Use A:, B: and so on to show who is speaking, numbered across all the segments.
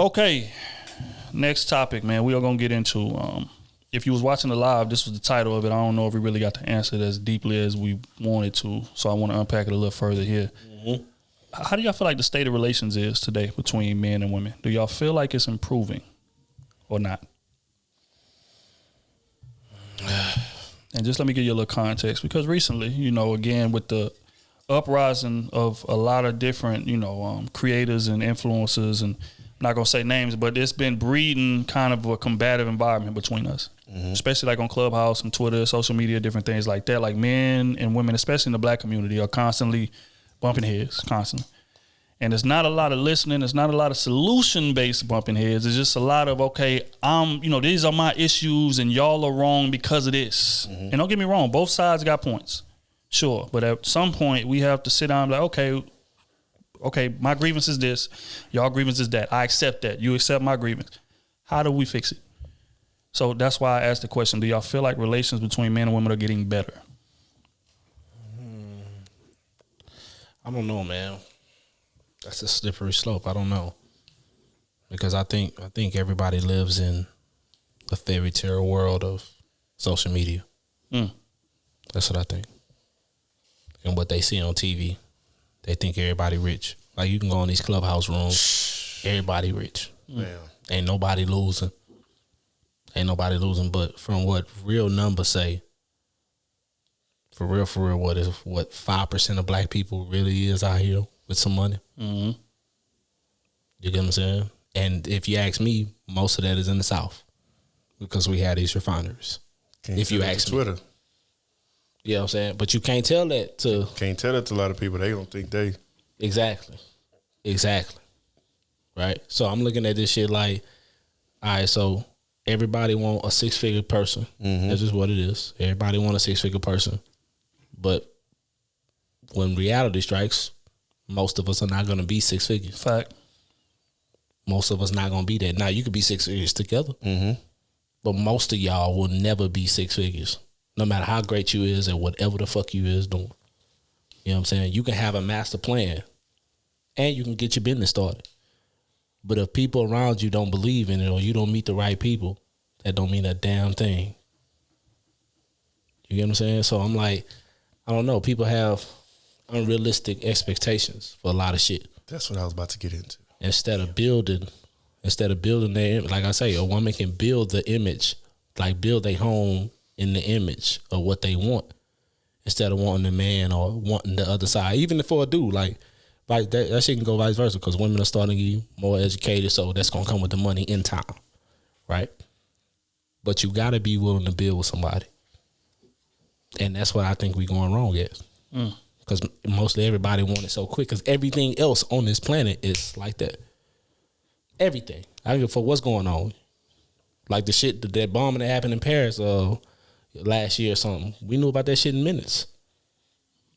A: Okay, next topic, man. We are gonna get into. If you was watching the live, this was the title of it. I don't know if we really got to answer it as deeply as we wanted to, so I want to unpack it a little further here. Mm-hmm. How do y'all feel like the state of relations is today between men and women? Do y'all feel like it's improving or not? And just let me give you a little context, because recently, again, with the uprising of a lot of different, creators and influencers, and I'm not going to say names, but it's been breeding kind of a combative environment between us, especially like on Clubhouse and Twitter, social media, different things like that. Like men and women, especially in the black community, are constantly bumping heads, constantly. And there's not a lot of listening. There's not a lot of solution-based bumping heads. It's just a lot of, okay, these are my issues and y'all are wrong because of this. Mm-hmm. And don't get me wrong, both sides got points. Sure. But at some point, we have to sit down and be like, okay, my grievance is this. Y'all grievance is that. I accept that. You accept my grievance. How do we fix it? So that's why I asked the question, do y'all feel like relations between men and women are getting better?
B: I don't know, man. That's a slippery slope. I don't know, because I think everybody lives in a fairy tale world of social media. That's what I think. And what they see on TV, they think everybody rich. Like, you can go in these clubhouse rooms, everybody rich. Ain't nobody losing. But from what real numbers say, for real, what 5% of black people really is out here with some money. Mm-hmm. You get what I'm saying? And if you ask me, most of that is in the South, because we had these refineries. If you ask me, Twitter, you know what I'm saying. But you can't tell that to
C: a lot of people. They don't think they
B: exactly, right. So I'm looking at this shit like, all right, so everybody want a 6-figure person. Mm-hmm. That's just what it is. Everybody want a 6-figure person, but when reality strikes, most of us are not going to be 6 figures.
A: Fact.
B: Most of us not going to be that. Now, you could be 6 figures together, but most of y'all will never be 6 figures, no matter how great you is at whatever the fuck you is doing. You know what I'm saying? You can have a master plan, and you can get your business started. But if people around you don't believe in it, or you don't meet the right people, that don't mean a damn thing. You get what I'm saying? So I'm like, I don't know. People have unrealistic expectations for a lot of shit.
C: That's what I was about to get into.
B: Instead of building their, like I say, a woman can build the image, like build their home in the image of what they want, instead of wanting the man or wanting the other side. Even for a dude, like that shit can go vice versa, because women are starting to get more educated, so that's gonna come with the money in time, right? But you gotta be willing to build with somebody, and that's what I think we going wrong at. Because mostly everybody want it so quick, because everything else on this planet is like that. Everything. I don't give a fuck what's going on. Like the shit, that bombing that happened in Paris last year or something. We knew about that shit in minutes.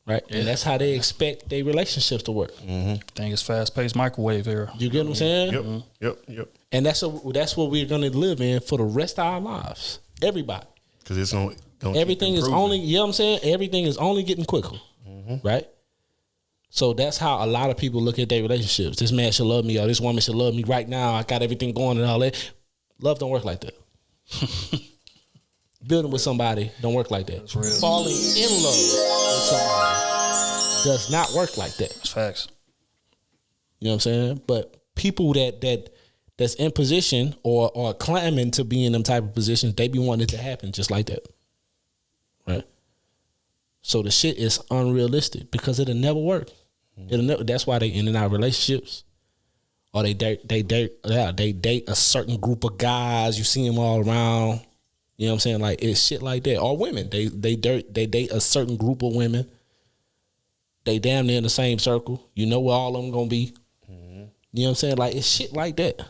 B: Right? Yeah. And that's how they expect their relationships to work.
A: I think it's fast-paced microwave era.
B: You get what I'm saying?
C: Yep.
B: And that's what we're going to live in for the rest of our lives. Everybody.
C: Because it's going
B: everything is only, you know what I'm saying? Everything is only getting quicker. Right? So that's how a lot of people look at their relationships. This man should love me, or this woman should love me right now. I got everything going and all that. Love don't work like that. Building with somebody don't work like that. Falling in love with somebody does not work like that.
A: That's facts.
B: You know what I'm saying? But people that's in position or claiming to be in them type of positions, they be wanting it to happen just like that. Right? So the shit is unrealistic, because it'll never work. That's why they in and out relationships, or they date a certain group of guys. You see them all around. You know what I'm saying? Like, it's shit like that. Or women, they date a certain group of women. They damn near in the same circle. You know where all of them gonna be. You know what I'm saying? Like, it's shit like that.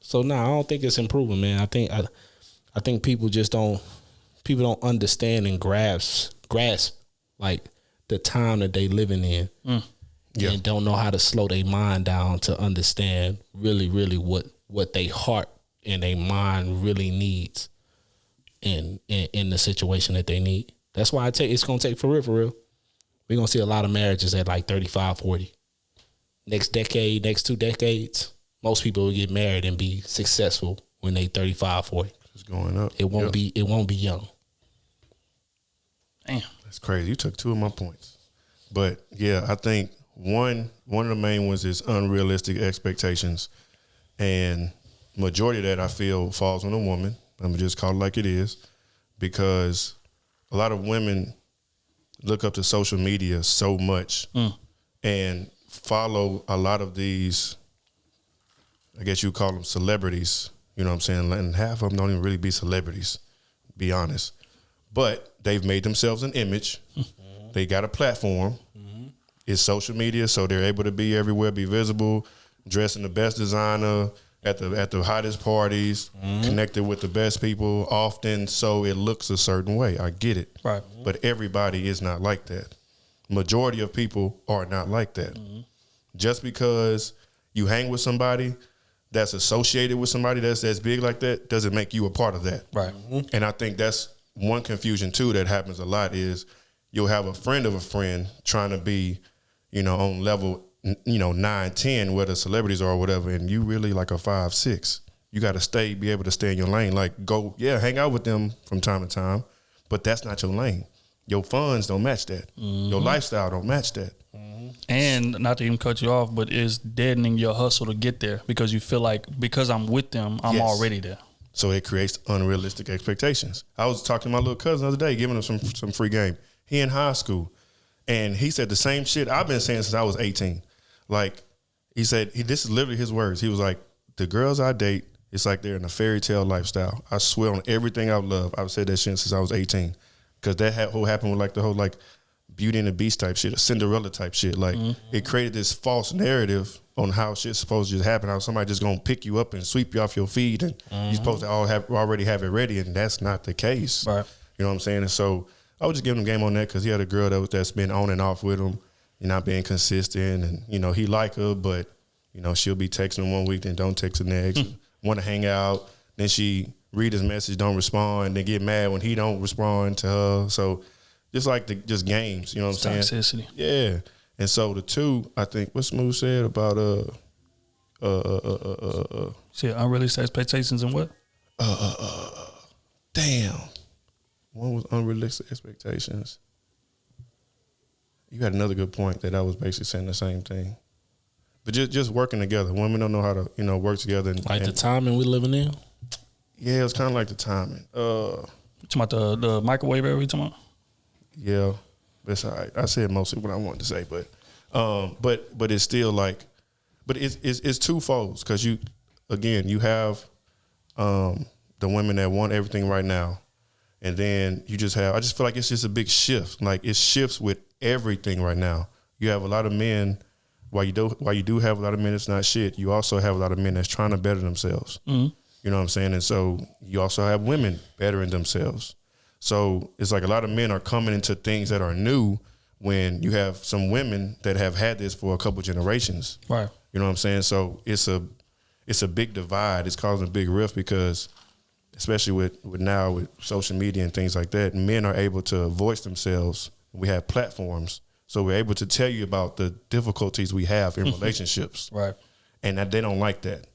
B: So I don't think it's improving, man. I think people just don't understand and grasp like the time that they living in, and don't know how to slow their mind down to understand really, really what they heart and their mind really needs in the situation that they need. That's why it's gonna take for real. We're gonna see a lot of marriages at like 35, 40. Next decade, next 2 decades, most people will get married and be successful when they 35, 40.
C: It's going up.
B: It won't be young.
A: Damn.
C: That's crazy. You took two of my points. But yeah, I think one of the main ones is unrealistic expectations. And majority of that I feel falls on a woman. I'm gonna just call it like it is, because a lot of women look up to social media so much and follow a lot of these, I guess you call them celebrities, you know what I'm saying? And half of them don't even really be celebrities, be honest. But they've made themselves an image. They got a platform. It's social media, so they're able to be everywhere, be visible, dress in the best designer, at the hottest parties, connected with the best people, often so it looks a certain way. I get it.
A: Right.
C: But everybody is not like that. Majority of people are not like that. Just because you hang with somebody that's associated with somebody that's big like that doesn't make you a part of that.
A: Right.
C: And I think that's one confusion too that happens a lot is you'll have a friend of a friend trying to be, on level 9, 10 where the celebrities are or whatever, and you really like a 5, 6. You got to be able to stay in your lane. Like hang out with them from time to time, but that's not your lane. Your funds don't match that. Your lifestyle don't match that.
A: And not to even cut you off, but it's deadening your hustle to get there because you feel like because I'm with them, I'm already there.
C: So it creates unrealistic expectations. I was talking to my little cousin the other day, giving him some free game. He in high school, and he said the same shit I've been saying since I was 18. Like, he said, this is literally his words. He was like, the girls I date, it's like they're in a fairy tale lifestyle. I swear on everything I love. I've said that shit since I was 18. Because that whole happened with like the whole like Beauty and the Beast type shit, a Cinderella type shit. Like, it created this false narrative on how shit's supposed to just happen, how somebody just gonna pick you up and sweep you off your feet, and you're supposed to already have it ready, and that's not the case.
A: Right.
C: You know what I'm saying? And so I was just giving him game on that because he had a girl that's been on and off with him. You're not being consistent, and he like her, but she'll be texting him one week, then don't text the next. Want to hang out, then she read his message, don't respond, then get mad when he don't respond to her. So just like just games, you know what I'm saying?
A: Toxicity.
C: Yeah. And so the two, I think, what Smooth said about
A: See, unrealistic expectations and what?
C: Damn. One was unrealistic expectations. You had another good point that I was basically saying the same thing. But just working together. Women don't know how to, work together.
B: The timing we living in?
C: Yeah, it was kind of like the timing.
A: You talking about the microwave era you talking about?
C: Yeah, that's all right. I said mostly what I wanted to say, but it's still like, but it's twofold because you have the women that want everything right now, and then I just feel like it's just a big shift. Like it shifts with everything right now. You have a lot of men. While you do have a lot of men that's not shit, you also have a lot of men that's trying to better themselves. You know what I'm saying? And so you also have women bettering themselves. So it's like a lot of men are coming into things that are new when you have some women that have had this for a couple generations.
A: Right.
C: You know what I'm saying? So it's a big divide. It's causing a big rift because especially with social media and things like that, men are able to voice themselves. We have platforms. So we're able to tell you about the difficulties we have in relationships.
A: Right.
C: And that they don't like that.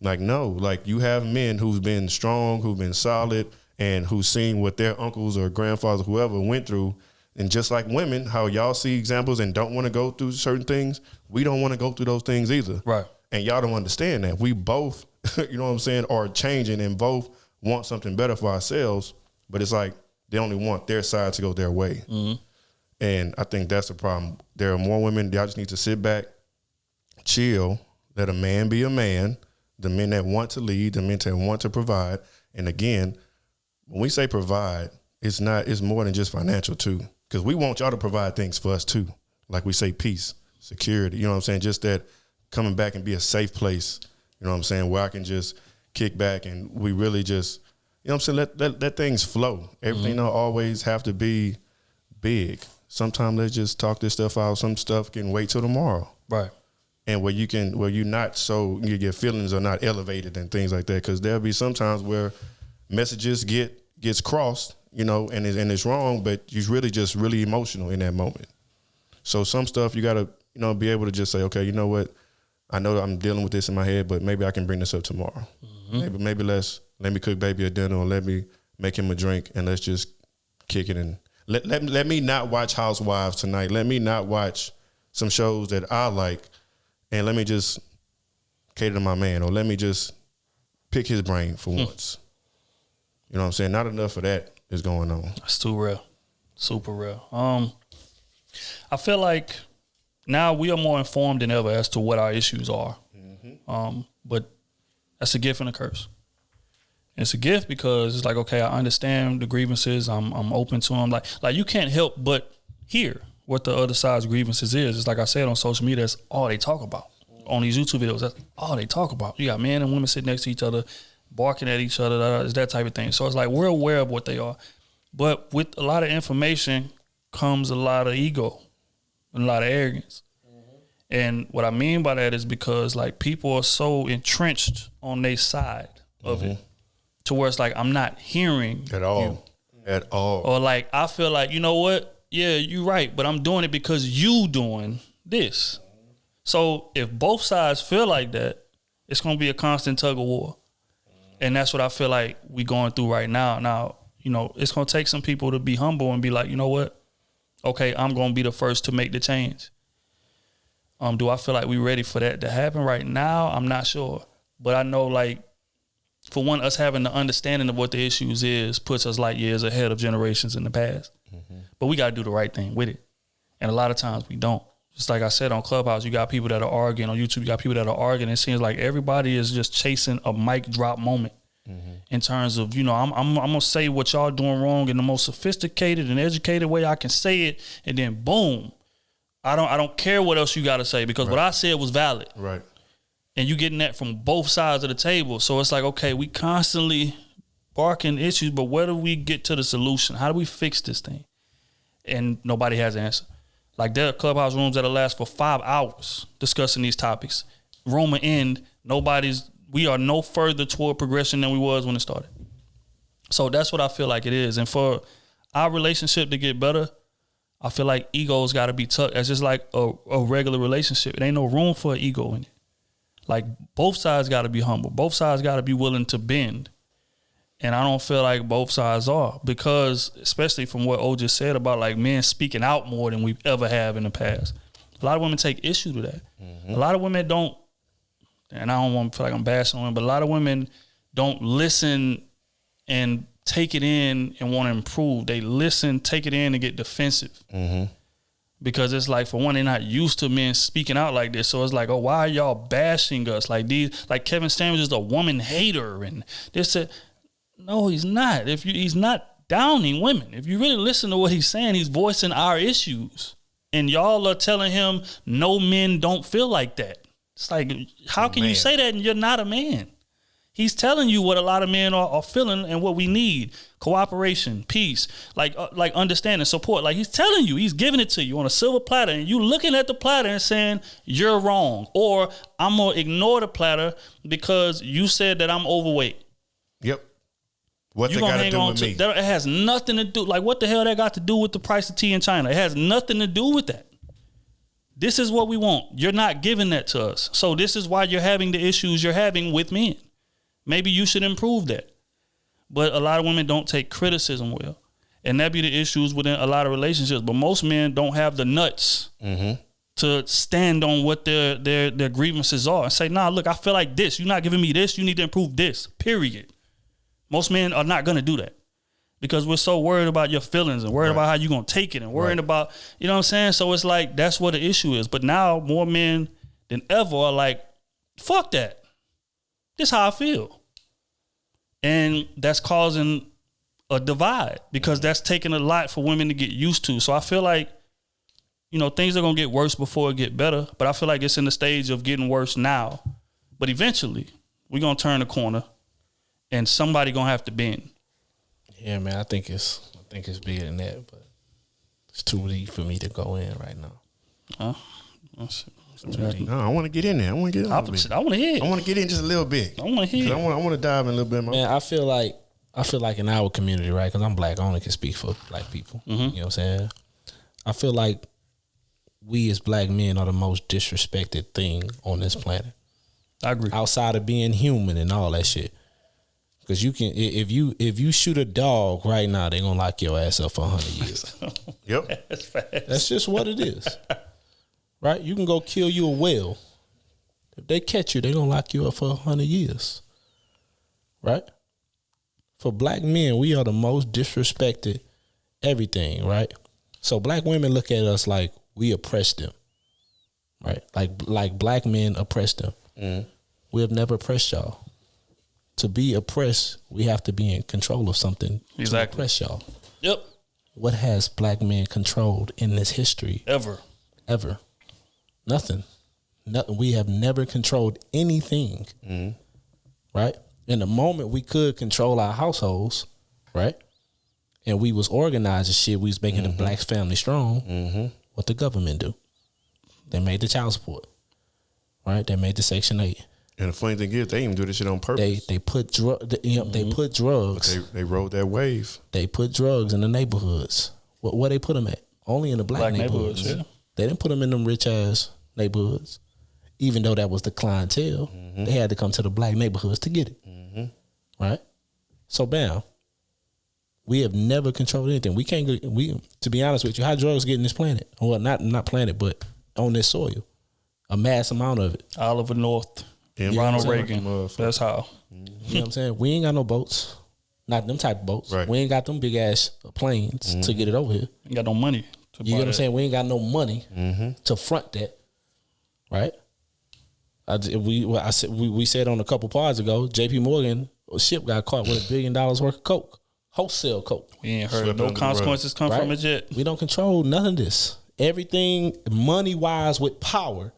C: Like, no, like you have men who've been strong, who've been solid, and who've seen what their uncles or grandfathers, whoever went through. And just like women, how y'all see examples and don't want to go through certain things, we don't want to go through those things either.
A: Right.
C: And y'all don't understand that. We both, you know what I'm saying, are changing and both want something better for ourselves. But it's like they only want their side to go their way. And I think that's the problem. There are more women, y'all just need to sit back, chill, let a man be a man, the men that want to lead, the men that want to provide. And again, when we say provide, it's more than just financial too. Because we want y'all to provide things for us too. Like we say peace, security, you know what I'm saying? Just that coming back and be a safe place, you know what I'm saying, where I can just kick back and we really just, you know what I'm saying, let things flow. Everything don't always have to be big. Sometimes let's just talk this stuff out. Some stuff can wait till tomorrow.
A: Right.
C: And where you're not so, your feelings are not elevated and things like that. Because there'll be some times where messages gets crossed, and it's wrong, but you're really just really emotional in that moment. So some stuff you got to, be able to just say, okay, you know what? I know I'm dealing with this in my head, but maybe I can bring this up tomorrow. Maybe let me cook baby a dinner, or let me make him a drink, and let's just kick it and let me not watch Housewives tonight. Let me not watch some shows that I like, and let me just cater to my man, or let me just pick his brain for once. You know what I'm saying? Not enough of that is going on.
A: It's too real. Super real. I feel like now we are more informed than ever as to what our issues are. But that's a gift and a curse. And it's a gift because it's like, okay, I understand the grievances. I'm open to them. Like you can't help but hear what the other side's grievances is. It's like I said on social media, that's all they talk about. On these YouTube videos, that's all they talk about. You got men and women sitting next to each other, barking at each other. It's that type of thing. So it's like we're aware of what they are. But with a lot of information comes a lot of ego and a lot of arrogance. And what I mean by that is because like people are so entrenched on their side of it to where it's like, I'm not hearing
C: at all.
A: Or like, I feel like, you know what? Yeah, you're right. But I'm doing it because you doing this. So if both sides feel like that, it's going to be a constant tug of war. And that's what I feel like we going through right now. Now, you know, it's going to take some people to be humble and be like, you know what? Okay, I'm going to be the first to make the change. Do I feel like we're ready for that to happen right now? I'm not sure. But I know, like, for one, us having the understanding of what the issues is puts us light years ahead of generations in the past. But we got to do the right thing with it. And a lot of times we don't. Just like I said on Clubhouse, you got people that are arguing. On YouTube, you got people that are arguing. It seems like everybody is just chasing a mic drop moment in terms of, you know, I'm going to say what y'all doing wrong in the most sophisticated and educated way I can say it. And then boom. I don't care what else you got to say because what I said was valid.
C: Right.
A: And you getting that from both sides of the table. So it's like, okay, we constantly barking issues, but where do we get to the solution? How do we fix this thing? And nobody has an answer. Like there are Clubhouse rooms that'll last for 5 hours discussing these topics. Room will end. We are no further toward progression than we was when it started. So that's what I feel like it is. And for our relationship to get better, I feel like egos got to be tucked. It's just like a regular relationship. It ain't no room for an ego in it. Like both sides got to be humble. Both sides got to be willing to bend. And I don't feel like both sides are because, especially from what O just said about like men speaking out more than we've ever have in the past. A lot of women take issue to that. A lot of women don't, and I don't want to feel like I'm bashing on them, but a lot of women don't listen and take it in and want to improve. They listen, take it in and get defensive. Because it's like, for one, they're not used to men speaking out like this. So it's like, oh, why are y'all bashing us? Like Kevin Samuels is a woman hater. And this, no, he's not. He's not downing women. If you really listen to what he's saying, he's voicing our issues. And y'all are telling him, no, men don't feel like that. It's like, how can you say that and you're not a man? He's telling you what a lot of men are feeling and what we need. Cooperation, peace, like understanding, support. Like he's telling you, he's giving it to you on a silver platter and you looking at the platter and saying, you're wrong. Or I'm going to ignore the platter because you said that I'm overweight.
C: Yep. What they got to do with me?
A: It has nothing to do. Like what the hell that got to do with the price of tea in China? It has nothing to do with that. This is what we want. You're not giving that to us. So this is why you're having the issues you're having with men. Maybe you should improve that. But a lot of women don't take criticism well. And that be the issues within a lot of relationships. But most men don't have the nuts to stand on what their grievances are and say, nah, look, I feel like this. You're not giving me this. You need to improve this, period. Most men are not going to do that because we're so worried about your feelings and worried about how you're going to take it and worrying about, you know what I'm saying? So it's like, that's what the issue is. But now more men than ever are like, fuck that. This is how I feel. And that's causing a divide because that's taking a lot for women to get used to. So I feel like, you know, things are going to get worse before it get better. But I feel like it's in the stage of getting worse now. But eventually, we're going to turn the corner and somebody going to have to bend.
B: Yeah, man, I think it's bigger than that, but it's too deep for me to go in right now.
C: No, I want to get in there. I want to get in a little bit.
A: I want to hear.
C: I want to get in just a little bit.
A: I want to hear.
C: I want to dive in a little bit more.
B: Man, I feel like in our community, right? Because I'm black, I only can speak for black people. You know what I'm saying? I feel like we as black men are the most disrespected thing on this planet.
A: I agree.
B: Outside of being human and all that shit. Because you can, if you shoot a dog right now, they gonna lock your ass up for 100 years.
C: Yep.
A: That's fast.
B: That's just what it is. Right? You can go kill you a whale. If they catch you, they gonna lock you up for 100 years. Right? For black men, we are the most disrespected everything, right? So black women look at us like we oppress them. Right? Like black men oppress them. Mm. We have never oppressed y'all. To be oppressed, we have to be in control of something to oppress y'all.
A: Yep.
B: What has black men controlled in this history?
A: Ever.
B: Nothing. We have never controlled anything. Mm. Right? In the moment we could control our households, right? And we was organizing shit, we was making the black family strong. Mm-hmm. What the government do? They made the child support. Right? They made the Section 8.
C: And the funny thing is, they even do this shit on purpose.
B: They put they put drugs.
C: But they rode that wave.
B: They put drugs in the neighborhoods. Where they put them at? Only in the black neighborhoods. Yeah. They didn't put them in them rich ass neighborhoods. Even though that was the clientele, they had to come to the black neighborhoods to get it. Mm-hmm. Right? So bam. We have never controlled anything. We can't get, to be honest with you, how drugs get in this planet? Well, not planet, but on this soil. A mass amount of it.
A: Oliver North. Ronald Reagan. That's how.
B: You know what I'm saying? We ain't got no boats. Not them type of boats. Right. We ain't got them big ass planes to get it over here.
A: Ain't got no money.
B: You get what I'm saying? We ain't got no money to front that. Right? We said on a couple pods ago, JP Morgan ship got caught with $1 billion worth of coke. Wholesale coke.
A: We ain't heard no consequences come from it yet.
B: We don't control none of this. Everything money wise with power,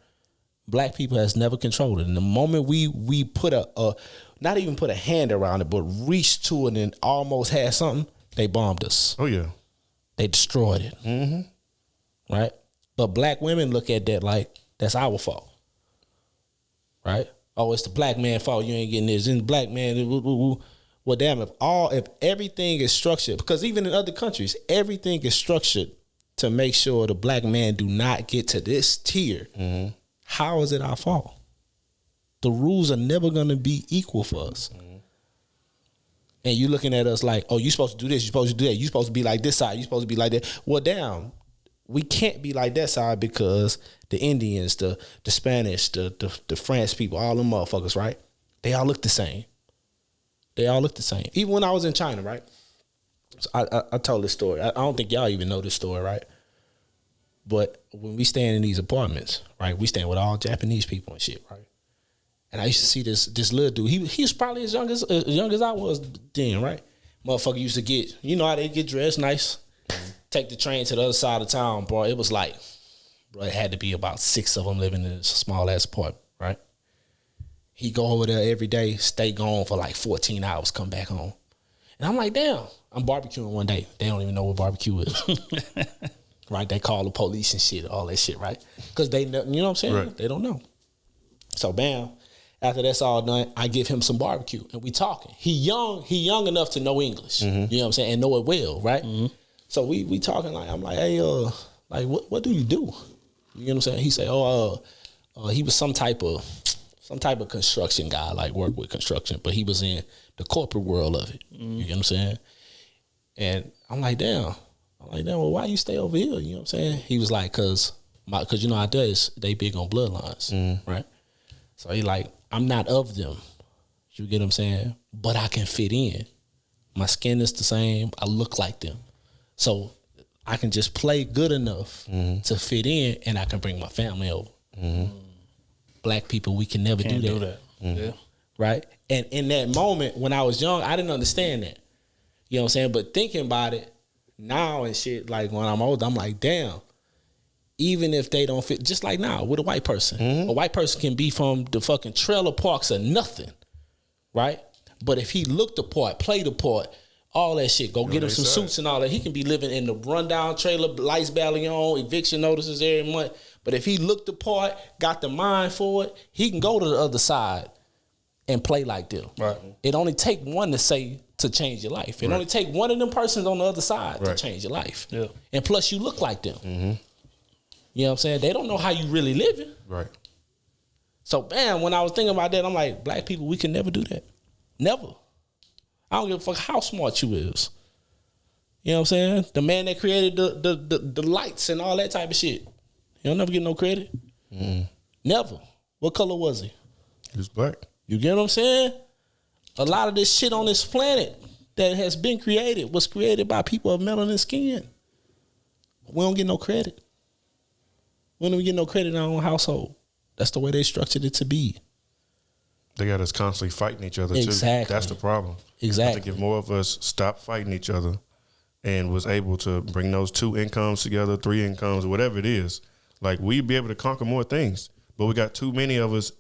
B: black people has never controlled it. And the moment we put not even put a hand around it, but reached to it and almost had something, they bombed us.
C: Oh yeah,
B: they destroyed it. Mm-hmm. Right, but black women look at that like that's our fault. Right? Oh, it's the black man's fault. You ain't getting this. And the black man. Well, damn. If everything is structured, because even in other countries, everything is structured to make sure the black man do not get to this tier. Mm-hmm. How is it our fault? The rules are never going to be equal for us. Mm-hmm. And you looking at us like, oh, you supposed to do this, you supposed to do that, you supposed to be like this side, you supposed to be like that. Well, damn, we can't be like that side because the Indians, the Spanish, the French people, all them motherfuckers, right? They all look the same. Even when I was in China, right? So I told this story. I don't think y'all even know this story, right? But when we staying in these apartments, right, we staying with all Japanese people and shit, right? And I used to see this little dude. He was probably as young as I was then, right? Motherfucker used to get, you know how they get dressed nice, take the train to the other side of town, bro. It was like, bro, it had to be about 6 of them living in this small ass apartment, right? He go over there every day, stay gone for like 14 hours, come back home. And I'm like, damn, I'm barbecuing one day. They don't even know what barbecue is. Right? They call the police and shit, all that shit, right? Because they know, you know what I'm saying? Right. They don't know. So bam, after that's all done, I give him some barbecue and we talking. He young enough to know English. Mm-hmm. You know what I'm saying? And know it well, right? Mm-hmm. So we talking like, I'm like, hey, like what do you do? You know what I'm saying? He say, he was some type of construction guy, like work with construction, but he was in the corporate world of it. Mm-hmm. You know what I'm saying? And I'm like, damn, well, why you stay over here? You know what I'm saying? He was like, cause you know how they big on bloodlines, right? So he like, I'm not of them. You get what I'm saying? But I can fit in. My skin is the same. I look like them. So I can just play good enough to fit in and I can bring my family over. Mm-hmm. Black people, we can never do that. Mm-hmm. Yeah. Right? And in that moment, when I was young, I didn't understand that. You know what I'm saying? But thinking about it now and shit, like when I'm older, I'm like, damn, even if they don't fit, just like now with a white person. Mm-hmm. A white person can be from the fucking trailer parks or nothing, right? But if he looked the part, played the part, all that shit, go get him some suits and all that, he can be living in the rundown trailer, lights barely on, eviction notices every month. But if he looked the part, got the mind for it, he can go to the other side and play like them. Right. It only take one to change your life. It only take one of them persons on the other side to change your life. Yeah. And plus you look like them. Mm-hmm. You know what I'm saying? They don't know how you really living.
C: Right.
B: So, man, when I was thinking about that, I'm like, black people, we can never do that. Never. I don't give a fuck how smart you is. You know what I'm saying? The man that created the lights and all that type of shit. He'll never get no credit. Never. What color was he?
C: He was black.
B: You get what I'm saying? A lot of this shit on this planet that has been created was created by people of melanin skin. We don't get no credit. We don't get no credit in our own household. That's the way they structured it to be.
C: They got us constantly fighting each other
B: Exactly.
C: too. That's the problem.
B: Exactly.
C: I think if more of us stopped fighting each other and was able to bring those 2 incomes together, 3 incomes, whatever it is, like we'd be able to conquer more things. But we got too many of us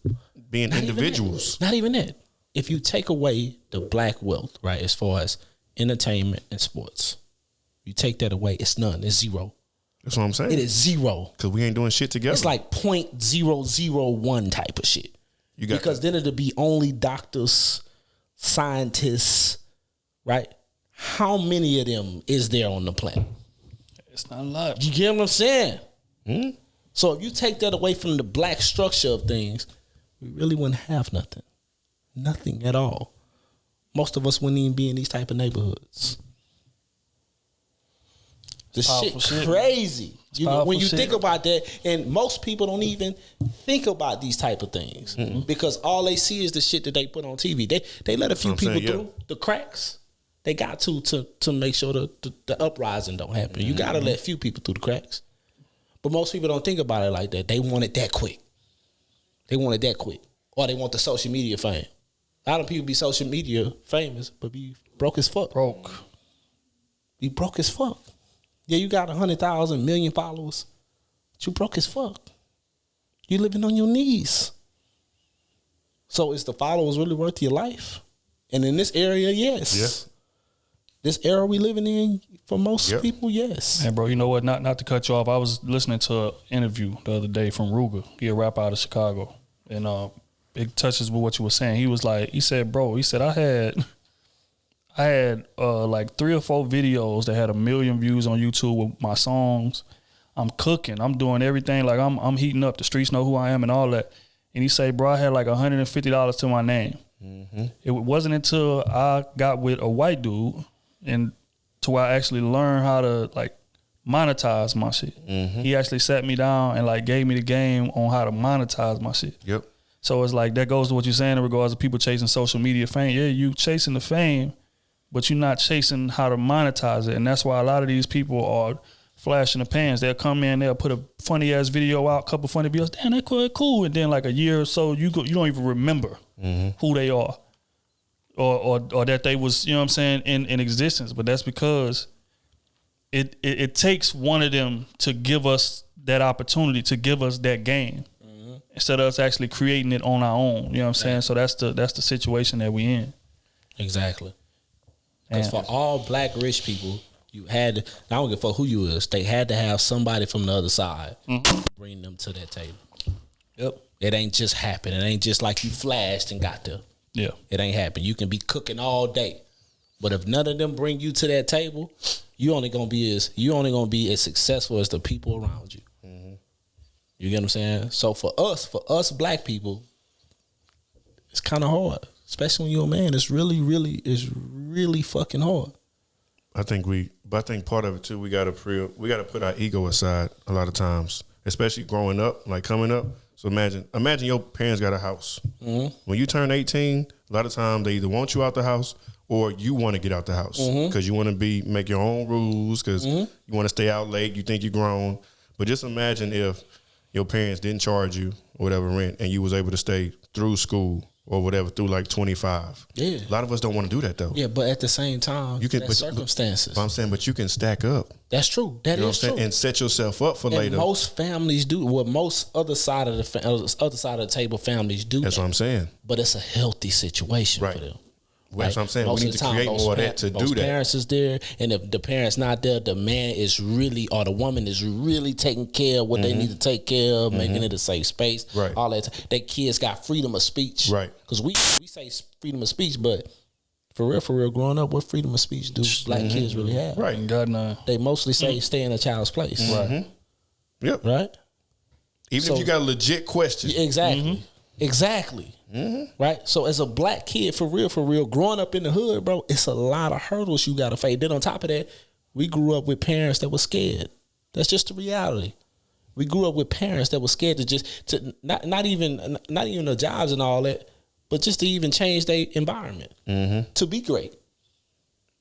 C: being
B: Not
C: individuals.
B: Not even that. If you take away the black wealth, right, as far as entertainment and sports, you take that away, it's none. It's zero.
C: That's what I'm saying.
B: It is zero.
C: Because we ain't doing shit together.
B: It's like 0.001 type of shit. Because then it'll be only doctors, scientists, right? How many of them is there on the planet?
A: It's not a lot.
B: You get what I'm saying? So if you take that away from the black structure of things, we really wouldn't have nothing. Nothing at all. Most of us wouldn't even be in these type of neighborhoods. The shit crazy. When you think about that, and most people don't even think about these type of things because all they see is the shit that they put on TV. They let a few people through the cracks. They got to make sure the uprising don't happen. You got to let few people through the cracks. But most people don't think about it like that. They want it that quick. They want it that quick. Or they want the social media fame. A lot of people be social media famous, but be broke as fuck. Be broke as fuck. Yeah, you got 100,000 million followers, but you broke as fuck. You living on your knees. So is the followers really worth your life? And in this area, yes.
C: Yeah.
B: This era we living in, for most people, yes.
A: And bro, you know what? Not to cut you off. I was listening to an interview the other day from Ruger. He a rapper out of Chicago, and it touches with what you were saying. He said, I had like 3 or 4 videos that had 1 million views on YouTube with my songs. I'm cooking. I'm doing everything. Like I'm heating up. The streets know who I am and all that. And he said, bro, I had like $150 to my name. It wasn't until I got with a white dude and to where I actually learned how to like monetize my shit. He actually sat me down and like gave me the game on how to monetize my shit.
C: Yep.
A: So it's like that goes to what you're saying in regards to people chasing social media fame. Yeah, you chasing the fame, but you're not chasing how to monetize it. And that's why a lot of these people are flashing the pans. They'll come in, they'll put a funny ass video out, couple funny videos. Damn, that cool. And then like a year or so, you don't even remember who they are, or that they was, you know what I'm saying, in existence. But that's because it takes one of them to give us that opportunity, to give us that game, instead of us actually creating it on our own. You know what I'm saying? So that's the situation that we in.
B: Exactly. Because for all black rich people, you had to, I don't give a fuck who you is, they had to have somebody from the other side bring them to that table.
A: Yep.
B: It ain't just happen. It ain't just like you flashed and got there.
A: Yeah.
B: It ain't happen. You can be cooking all day, but if none of them bring you to that table, you only gonna be as successful as the people around you. You get what I'm saying? So for us black people, it's kind of hard, especially when you're a man. It's really fucking hard.
C: I think part of it too, we gotta put our ego aside a lot of times, especially growing up, like coming up. So imagine your parents got a house. When you turn 18, a lot of times they either want you out the house or you want to get out the house because you want to make your own rules, because you want to stay out late. You think you're grown, but just imagine if your parents didn't charge you or whatever rent and you was able to stay through school or whatever through like 25. Yeah. A lot of us don't want to do that though.
B: Yeah, but at the same time, you can circumstances.
C: But I'm saying, but you can stack up.
B: That's true. That is true.
C: And set yourself up for
B: and
C: later.
B: Most families do what most other side of the table families do.
C: That's what I'm saying.
B: But it's a healthy situation for them.
C: That's what I'm saying. We need to create more of that to do that.
B: Parents is there, and if the parents not there, the man is really, or the woman is really taking care of what they need to take care of, making it a safe space.
C: Right.
B: All that. That kids got freedom of speech. Right. Because we say freedom of speech, but for real, growing up, what freedom of speech do black kids really have?
A: Right. God, no.
B: They mostly say stay in a child's place.
C: Right. Yep.
B: Right.
C: Even if you got a legit question.
B: Exactly. Exactly. Right? So as a black kid, for real, growing up in the hood, bro, it's a lot of hurdles you got to face. Then on top of that, we grew up with parents that were scared. That's just the reality. We grew up with parents that were scared to not even the jobs and all that, but just to even change their environment to be great.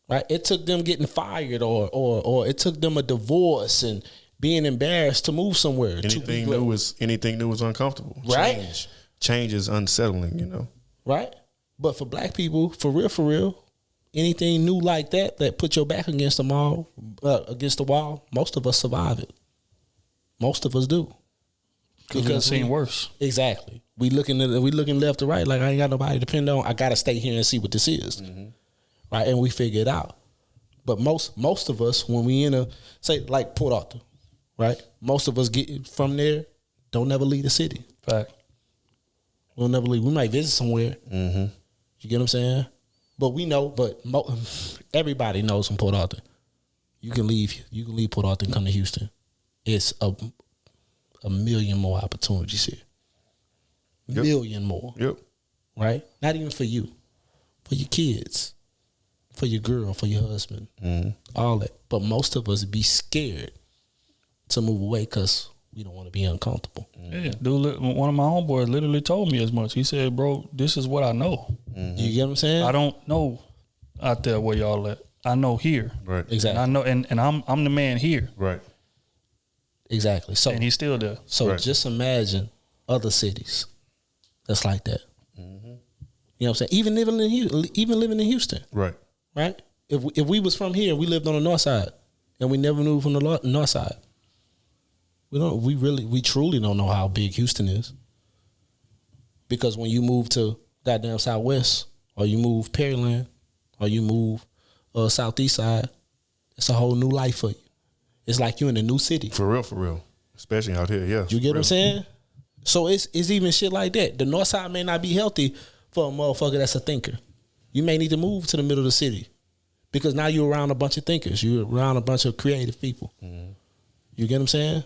B: Right? It took them getting fired or it took them a divorce and being embarrassed to move somewhere.
C: Anything new was uncomfortable.
B: Right?
C: Change is unsettling, you know.
B: Right? But for black people, for real, anything new like that put your back against the wall, most of us survive it. Most of us do.
A: Because we've seen worse.
B: Exactly. We looking left to right like I ain't got nobody to depend on. I gotta stay here and see what this is. Right? And we figure it out. But most of us, when we in say like Port Arthur, right? Most of us get from there, don't never leave the city.
A: Fact.
B: We'll never leave. We might visit somewhere. You get what I'm saying? But we know. Everybody knows from Port Arthur. You can leave Port Arthur and come to Houston. It's a million more opportunities here. Million more.
C: Yep.
B: Right? Not even for you. For your kids. For your girl. For your husband. All that. But most of us be scared to move away because we don't want to be uncomfortable.
A: Yeah, dude. One of my homeboys literally told me as much. He said, "Bro, this is what I know.
B: You get what I'm saying?
A: I don't know out there where y'all at. I know here.
C: Right.
B: Exactly.
A: And I know, and I'm the man here.
C: Right.
B: Exactly. So
A: And he's still there.
B: So just imagine other cities that's like that. You know what I'm saying? Even living in Houston.
C: Right.
B: Right? If we was from here, we lived on the north side, and we never moved from the north side. We truly don't know how big Houston is. Because when you move to goddamn Southwest, or you move Pearland, or you move Southeast side, it's a whole new life for you. It's like you're in a new city.
C: For real. Especially out here, yeah.
B: You get what I'm saying? So it's even shit like that. The north side may not be healthy for a motherfucker that's a thinker. You may need to move to the middle of the city. Because now you're around a bunch of thinkers. You're around a bunch of creative people. You get what I'm saying?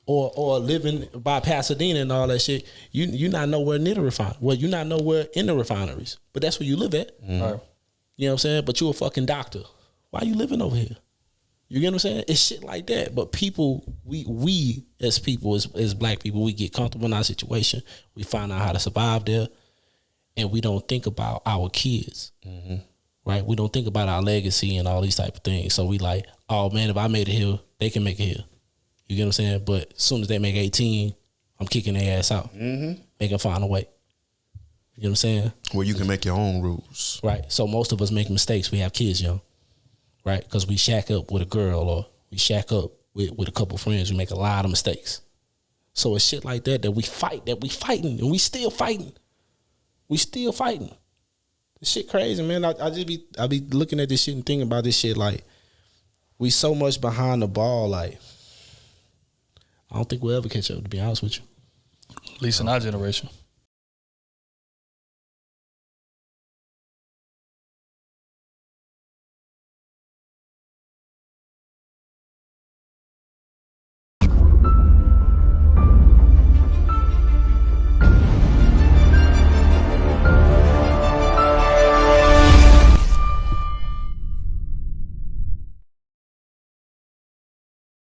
B: Or living by Pasadena and all that shit, you not nowhere near the refinery. Well, you not nowhere in the refineries, but that's where you live at. Right. You know what I'm saying? But you a fucking doctor. Why you living over here? You get what I'm saying? It's shit like that. But people, we as people, as black people, we get comfortable in our situation. We find out how to survive there, and we don't think about our kids. Right? We don't think about our legacy and all these type of things. So we like, oh man, if I made it here, they can make it here. You get what I'm saying? But as soon as they make 18, I'm kicking their ass out. They can find a way. You know what I'm saying?
C: Where you can make your own rules.
B: Right. So most of us make mistakes. We have kids young. Right? Because we shack up with a girl or we shack up with a couple friends. We make a lot of mistakes. So it's shit like that we fighting, and we still fighting. We still fighting. This shit crazy, man. I be looking at this shit and thinking about this shit like we so much behind the ball, like I don't think we'll ever catch up, to be honest with you.
A: At least in our generation.